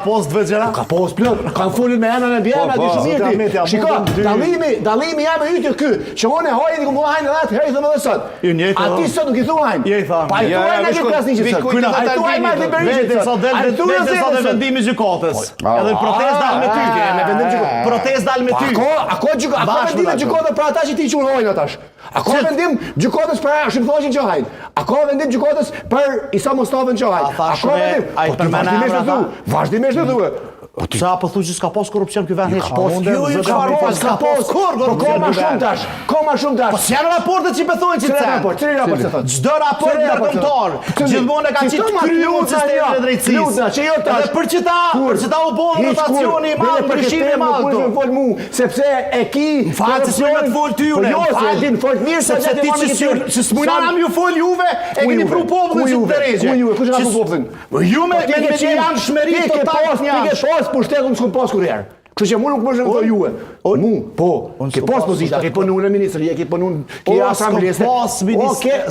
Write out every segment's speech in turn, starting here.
Post veçera? Ka post plot, kanë folur me anën e bjena di shumiti. Shiko, dallimi jam e ytë ky. Që unë hoj diku mua hajnë atë herë thëmë edhe sot. A ti sot nuk i thuajnë? Je i thamë. Pa i thuajnë në klasnikë sot. Ai thuaj me Libericin sot vetë sa vendimi i gjykatës. Edhe protestë dal me ty, me vendim gjykatës. Protestë dal me ty. Ako vendim gjykatës për ata që ti quhen hojnë atash. Ako vendim gjykatës për shqiptarën që hajnë. Ako vendim gjykatës për Isa Mustafën që hajnë. Ako vendim. Ai përmend vazhdimisht të thuaj. Sa po thuaj që s'ka pas korrupsion ky vend hiç pas. Jo, s'ka pas korrupsion. Ka më shumë tash. Ka më shumë tash. Po janë raportet që thonë që çfarë raport se thonë? Çdo raport ndërkombëtar gjithmonë ka qenë krijuar sistemi i drejtësisë. Luta, që jo tash. Edhe për çita u bën rotacioni i madh, ndryshimi i madh. Nuk fol mu, sepse e ki fat se më të fol ty unë. Jo, se din fol mirë se ti që s'mundam ju fol juve e keni pru popullin si drejtë. Kush ka pru popullin? Ju me janë shmëri total një pushtetum s'kum pas kurrë. Kështu që mu nuk më shëmë juve. Mu, po, ke pas pozita, ke punu në ministri, ke punu ke asamblesë.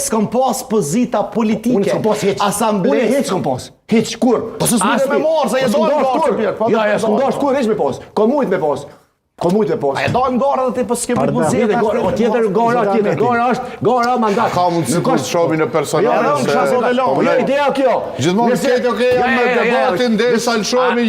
S'kam pas pozita politike. Unë s'kam pas hiç. Asamblesë. Unë hiç s'kam pas. Hiç kur. Po s'mund me marr se je dorë dorë. Ja, s'kam dash kur hiç me pas. Ka mujt me pas. Ka mujt me pas. A e dal garë edhe ti po s'ke për pozita. O tjetër gara është gara mandat. Ka mundsi të shohim në personale. Jo, ideja kjo. Gjithmonë këtë jam në debatin derisa lëshohemi